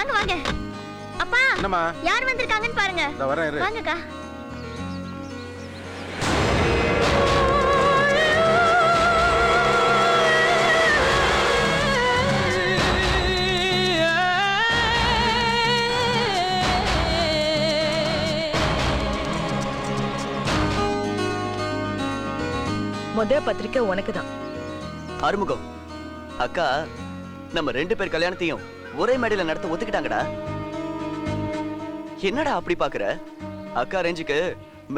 வாங்க வாங்க. அப்பா என்னம்மா? யார் வந்திருக்காங்கன்னு பாருங்க. இதோ வரேன் இரு. வாங்கக்கா. முத பத்திரிக்கை உனக்கு தான். ஆறுமுகம் அக்கா நம்ம 2 பேர் கல்யாணத்தையும் ஒரே மேடையில நடத்த ஒத்துக்கிட்டாங்கடா. என்னடா அப்படி பாக்குற? அக்கா ரேஞ்சுக்கு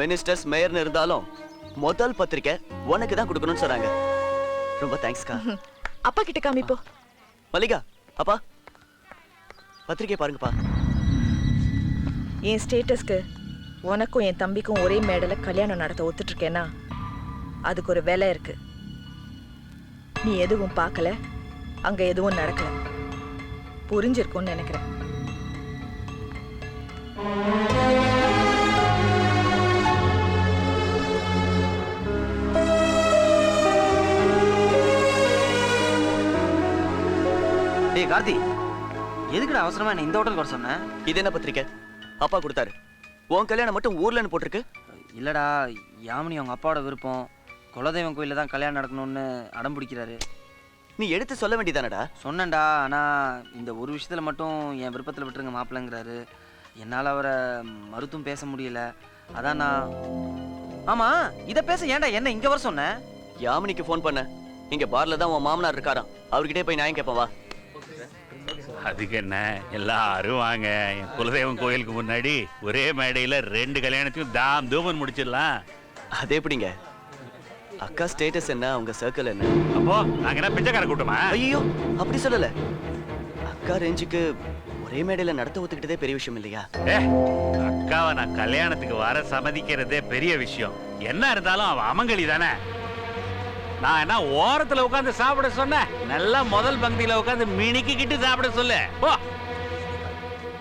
மினிஸ்டர்ஸ் மேயர்னு இருந்தாலும் முதல் பத்திரிக்கை உனக்கு தான் கொடுக்கணும்னு சொன்னாங்க. ரொம்ப தேங்க்ஸ்க்கா. அப்பா கிட்ட காமிப்போ. மல்லிகா அப்பா பத்திரிக்கை பாருங்கப்பா. என் ஸ்டேட்டஸ்க்கு உனக்கும் என் தம்பிக்கும் ஒரே மேடையில கல்யாணம் நடத்த ஒத்துட்டு இருக்கேன்னா அதுக்கு ஒரு வேலை இருக்கு. நீ எதுவும் பார்க்கல, அங்க எதுவும் நடக்கல. புரிஞ்சிருக்கும்னு நினைக்கிறேன். டேய் கார்த்தி, எதுக்குடா அவசரமா என்ன இந்த ஹோட்டலுக்கு வர சொன்ன? இது என்ன பத்திரிக்கை? அப்பா கொடுத்தாரு. உன் கல்யாணம் மட்டும் ஊர்லன்னு போட்டிருக்கு. இல்லடா, யாமினி அவங்க அப்பாவோட விருப்பம். குலதெய்வம் கோயிலில் தான் கல்யாணம் நடக்கணும்னு அடம் பிடிக்கிறாரு. நீ எடுத்து சொல்ல வேண்டியதானடா? சொன்னேன்டா, ஆனால் இந்த ஒரு விஷயத்தில் மட்டும் என் விருப்பத்தில் விட்டுருங்க மாப்பிள்ளைங்கிறாரு. என்னால் அவரை மறுத்தும் பேச முடியல. அதான் நான். ஆமாம், இதை பேச ஏன்டா என்ன இங்கே வர சொன்னேன்? யாமினிக்கு ஃபோன் பண்ண. இங்க பார்ல தான் உன் மாமனார் இருக்காராம். அவர்கிட்டே போய் நியாயம் கேட்பேன் வா. அதுக்கு என்ன, எல்லாரும் வாங்க. என் குலதெய்வம் கோயிலுக்கு முன்னாடி ஒரே மேடையில 2 கல்யாணத்தையும் தாம் தூமன் முடிச்சிடலாம். அது எப்படிங்க? அக்கா ஸ்டேட்டஸ் என்ன, உங்க சர்க்கிள் என்ன? அப்போ நாங்க என்ன பிச்சைக்கார கூட்டமா? ஐயோ அப்படி சொல்லல. அக்கா ரேஞ்சுக்கு ஒரே மேடையில நடத்த ஒத்துக்கிட்டதே பெரிய விஷயம் இல்லையா? அக்காவை நான் கல்யாணத்துக்கு வர சம்மதிக்கிறதே பெரிய விஷயம். என்ன இருந்தாலும் அவ அமங்கலி தானே. நான் என்ன ஓரத்துல உட்காந்து சாப்பிட சொன்னேன்? நல்லா முதல் பந்தியில உட்காந்து மினிக்கிட்டு சாப்பிட சொல்லு.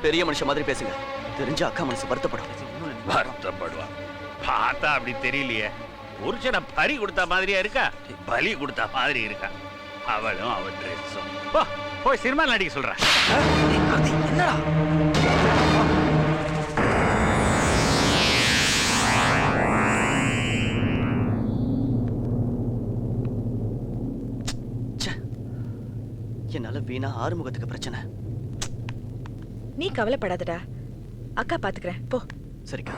பெரிய மனுஷன் மாதிரி பேசுங்க. தெரிஞ்ச அக்கா மனசு வருத்தப்படும். வருத்தப்படுவா பார்த்தா அப்படி தெரியலையே. புருஷனை பறி கொடுத்த மாதிரியா இருக்கா, பலி கொடுத்த மாதிரி இருக்கா. அவளும் அவ ட்ரெஸ்ஸும். போய் சினிமா நடிக்க சொல்றேன். என்னடா என்னால வீணா ஆறுமுகத்துக்கு பிரச்சனை. நீ கவலைப்படாதடா, அக்கா பாத்துக்கிறேன். போ. சரிக்கா.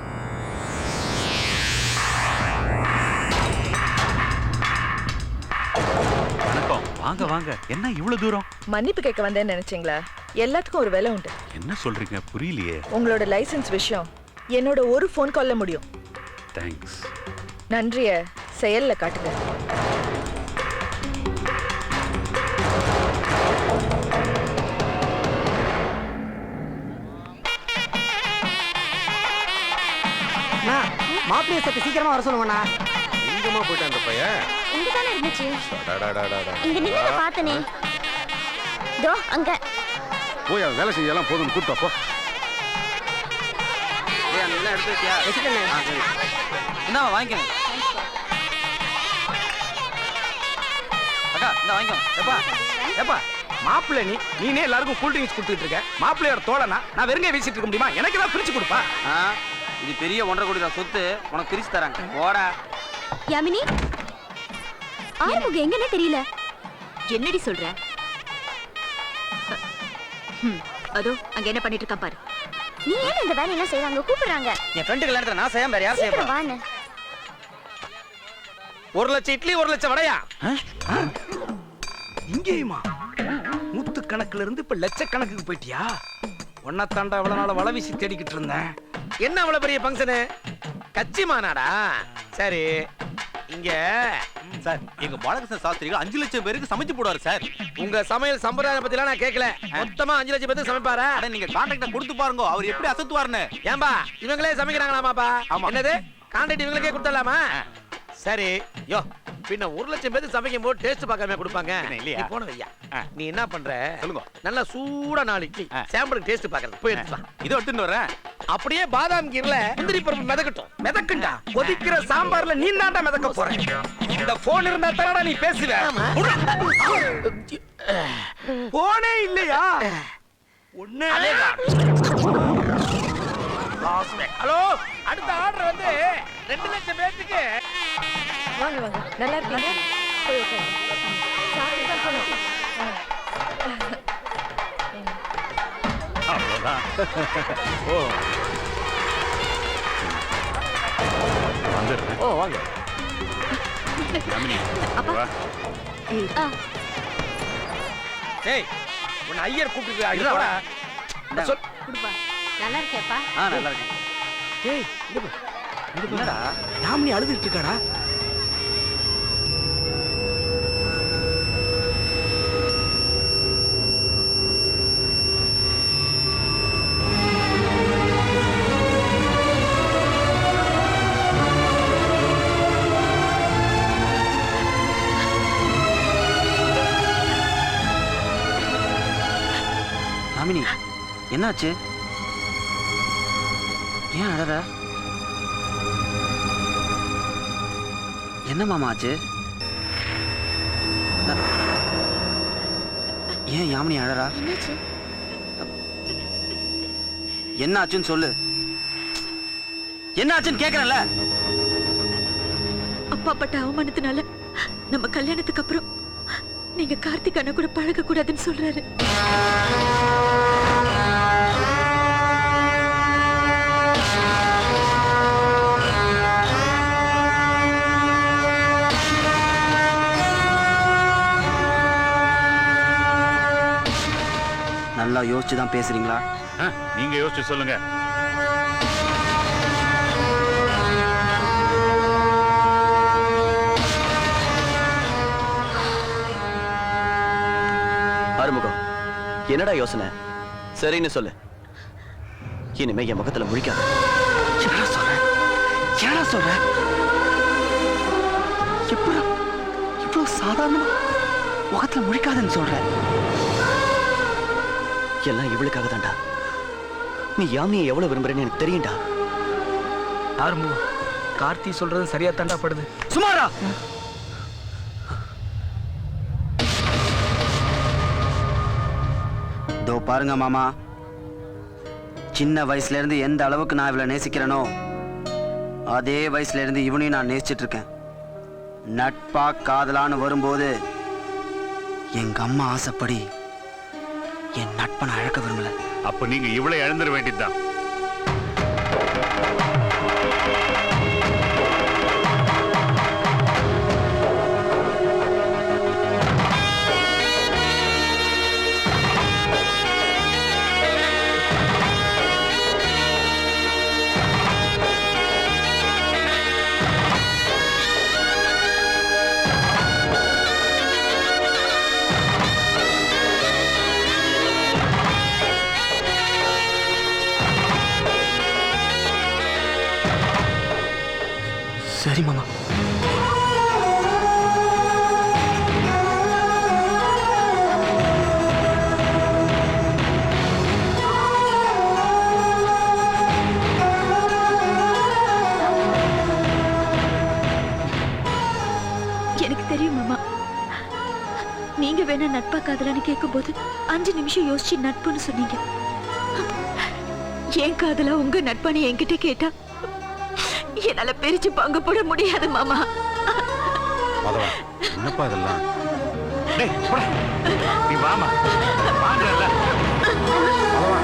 வணக்கம். வாங்க வாங்க. என்ன இவ்வளவு தூரம்? மன்னிப்பு கேட்க வந்தேன்னு நினைச்சீங்களா? எல்லாத்துக்கும் ஒரு வேலை உண்டு. என்ன சொல்றீங்க? புரியலையே. உங்களோட லைசன்ஸ் விஷயம் என்னோட ஒரு ஃபோன் கால்ல முடியும். தேங்க்ஸ். நன்றிய செயல்ல காட்டுங்க. மாப்பிள்ளைய சற்று சீக்கிரமா வர சொல்லுங்கண்ணா. எங்கம்மா போயிட்டான் அந்த பையன்? இங்க தானே இருந்துச்சு. அடடடடடட. இங்க நின்னு நான் பார்த்தனே. தோ அங்க. போய் அவன் வேலை செஞ்செல்லாம் போதும் கூப்பிட்டு போ. டேய் அந்த எல்லாம் எடுத்து வச்சியா? வச்சிட்டேன். சரி. என்ன வாங்கிக்கங்க. அக்கா இந்த வாங்கிக்கோ. எப்பா எப்பா மாப்பிள்ளை நீனே எல்லாருக்கும் கூல் ட்ரிங்க்ஸ் கொடுத்துட்டு இருக்க. மாப்பிள்ளையோட தோழனா நான் வெறுங்க வீசிட்டு இருக்க முடியுமா? எனக்கு தான் பிரிச்சு கொடுப்பா. இது பெரிய 1.5 கோடி ரூபா சொத்து, உனக்கு பிரிச்சு தராங்க. போடா. யாமினி, ஆறுமுகம் எங்கன்னே தெரியல. என்னடி சொல்ற? அதோ அங்க என்ன பண்ணிட்டு இருக்கா பாரு. நீ ஏன் இந்த வேலையெல்லாம் செய்றாங்க? கூப்பிடுறாங்க. என் ஃப்ரெண்டு கல்யாணத்துல நான் செய்யாம வேற யார் செய்ய போறா? வாங்க. 1 லட்சம் இட்லி 1 லட்சம் வடையா? இங்கேயுமா? நூத்து கணக்குல இருந்து இப்ப லட்சக்கணக்குக்கு போயிட்டியா? ஒன்னா தாண்டா இவ்வளவு நாள வள வீசி தேடிக்கிட்டு இருந்தேன். என்ன அவ்வளவு பெரிய ஃபங்க்ஷனு? கட்சி மாநாடா? சரி, இங்க சார் எங்க பாலகிருஷ்ண சாஸ்திரிகள் 5 லட்சம் பேருக்கு சமைச்சு போடுவாரு சார். உங்க சமையல் சம்பிரதாயம் பத்தி எல்லாம் நான் கேட்கல. மொத்தமா 5 லட்சம் பேருக்கு சமைப்பாரா? அட நீங்க கான்ட்ராக்ட கொடுத்து பாருங்க, அவர் எப்படி அசத்துவாருன்னு. ஏன்பா இவங்களே சமைக்கிறாங்களாமாப்பா? என்னது கான்ட்ராக்ட் இவங்களுக்கே கொடுத்தலாமா? சரி யோ, பின்ன 1 லட்சம் பேருக்கு சமைக்கும் போது டேஸ்ட் பார்க்காம கொடுப்பாங்க இல்லையா? போன வையா, நீ என்ன பண்ற? சொல்லுங்க. நல்லா சூடா 4 இட்லி சாம்பிளுக்கு டேஸ்ட் பார்க்கறது போய் எடுத்து வா. இதை எடுத்துட்டு வரேன். அப்படியே பாதாம் கீர்ல முந்திரி பருப்பு மிதக்கட்டும். மிதக்குண்டா கொதிக்கிற சாம்பார்ல நீ தாண்டா மிதக்க போற. இந்த போன் இருந்தா தானடா நீ பேசுவ. போனே இல்லையா? ஒண்ணு ஹலோ, அடுத்த ஆர்டர் வந்து 2 லட்சம் பேருக்கு. வாங்க வாங்க, நல்லா இருக்கீங்க? போய் உட்காருங்க. சாப்பிட்டு தான் போகணும். அவ்வளவுதான். ஓ வந்துடுறேன். ஓ வாங்க. யாமினி, வா. ஆ, ஏய், உன்னை ஐயர் கூப்பிட்டு இருடா, போடா. இந்தாங்க. சொல். குடுப்பா. நல்லா இருக்கேப்பா. நல்லா இருக்கேன். ஏய், இங்க பாரு. என்னடா யாமினி அழுதுட்டு இருக்காடா. யாமினி, என்னாச்சு? ஏன் அழற? என்ன மாமா ஆச்சு? ஏன் யாமினி அழறா? என்னாச்சு? என்ன ஆச்சுன்னு சொல்லு. என்ன ஆச்சுன்னு கேக்குறேன்ல. அப்பா பட்ட அவமானத்தினால நம்ம கல்யாணத்துக்கு அப்புறம் நீங்க கார்த்திக் அண்ணா கூட பழக கூடாதுன்னு சொல்றாரு. நல்லா யோசிச்சு தான் பேசுறீங்களா? நீங்க யோசிச்சு சொல்லுங்க. ஆறுமுகம், என்னடா யோசனை? சரின்னு சொல்லு. இனிமே என் முகத்துல முழிக்காத. என்னடா சொல்ற? என்னடா சொல்ற? எப்படி இவ்வளவு சாதாரணமா முகத்துல முழிக்காதுன்னு சொல்ற? எல்லாம் இவளுக்காக தான்டா. நீ யாமியை எவ்வளவு விரும்புறேன்னு எனக்கு தெரியும்டா. ஆறுமு, கார்த்தி சொல்றது சரியா தாண்டா படுது. சுமாரா. இதோ பாருங்க மாமா, சின்ன வயசுல இருந்து எந்த அளவுக்கு நான் இவளை நேசிக்கிறேனோ அதே வயசுல இருந்து இவனையும் நான் நேசிச்சிட்டு இருக்கேன். நட்பா காதலான்னு வரும்போது எங்க அம்மா ஆசைப்படி என் நட்பை நான் அழக்க விரும்பல. அப்ப நீங்க இவ்வளவு இழந்துட வேண்டியதுதான். சரி மாமா. எனக்கு தெரியும் மாமா, நீங்க வேணா நட்பா காதலான்னு கேட்கும்போது 5 நிமிஷம் யோசிச்சு நட்புன்னு சொன்னீங்க. ஏன் காதலா உங்க நட்பான்னு என்கிட்ட கேட்டா என்னால பிரிச்சு பங்கு போட முடியாது மாமா. மாதவா, என்னப்பா இதெல்லாம்? டேய், போடா. நீ வாமா. வாங்கல. மாதவா,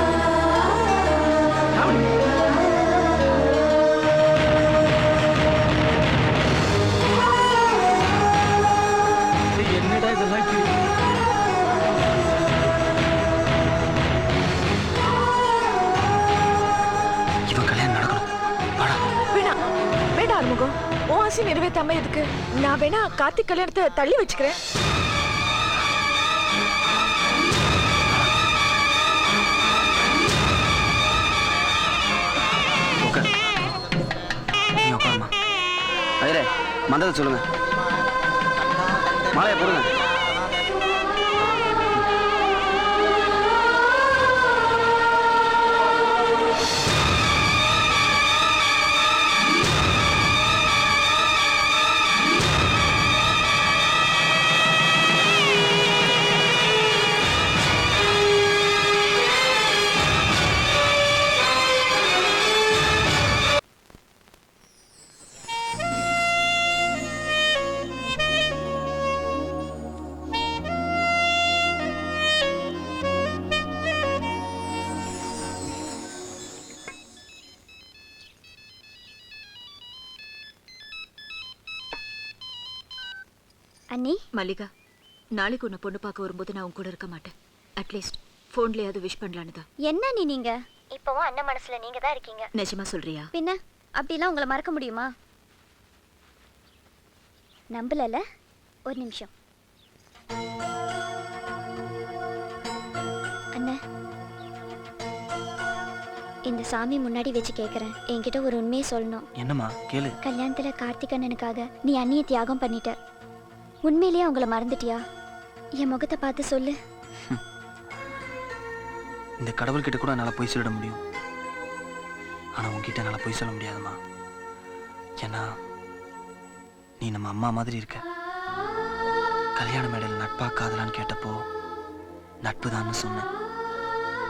என்னடா இதெல்லாம் இப்படி? இவன் கல்யாணம் நடக்கணும். வாடா. வேணாம் வேண்டாம் ஆறுமுகம், உன் ஆசை நிறைவேற்றாம எதுக்கு? நான் வேணா கார்த்திக் கல்யாணத்தை தள்ளி வச்சுக்கிறேன். உட்கார். நீ உட்காருமா. ஐயரே, மந்தத்தை சொல்லுங்க. மாலையை போடுங்க. அண்ணி மல்லிகா நாளைக்கு உன்னை பொண்ணு பார்க்க வரும்போது நான் உன் கூட இருக்க மாட்டேன். அட்லீஸ்ட் ஃபோன்லயாவது விஷ் பண்ணலான்னு தான். என்ன நீங்க இப்பவும் அண்ணன் மனசுல நீங்க தான் இருக்கீங்க. நிஜமா சொல்றியா? பின்ன அப்படிலாம் உங்களை மறக்க முடியுமா? நம்பலல? ஒரு நிமிஷம். அண்ணா, இந்த சாமி முன்னாடி வச்சு கேட்குறேன், என்கிட்ட ஒரு உண்மையை சொல்லணும். என்னம்மா கேளு. கல்யாணத்துல கார்த்திக் அண்ணனுக்காக நீ அண்ணியை தியாகம் பண்ணிட்ட. உண்மையிலேயே அவங்கள மறந்துட்டியா? என் முகத்தை பார்த்து சொல்லு. இந்த கடவுள்கிட்ட கூட என்னால் பொய் சொல்லிட முடியும், ஆனால் உன்கிட்ட என்னால் பொய் சொல்ல முடியாதும்மா. ஏன்னா நீ நம்ம அம்மா மாதிரி இருக்க. கல்யாண மேடையில் நட்பா காதலான்னு கேட்டப்போ நட்பு தான்னு சொன்னேன்.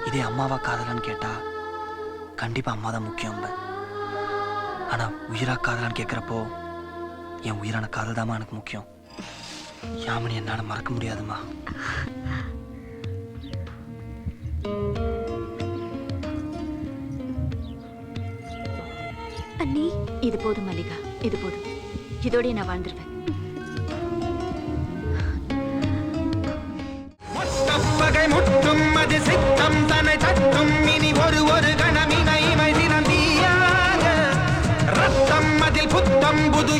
இதே அம்மாவா காதலான்னு கேட்டா கண்டிப்பா அம்மா தான் முக்கியம். ஆனா உயிரா காதலான்னு கேட்குறப்போ என் உயிரான காதல் தாம்மா எனக்கு முக்கியம். யாமினி என்னால் மறக்க முடியாதும்மா. அண்ணி, இது போதும் மல்லிகா, இது போதும். இதோடய நான் வாழ்ந்துருவேன். பகை முட்டும் அது சித்தம் தன்னை தட்டும். இனி ஒரு கணமினை தினம் தீயாக ரத்தம் அதில் புத்தம் புது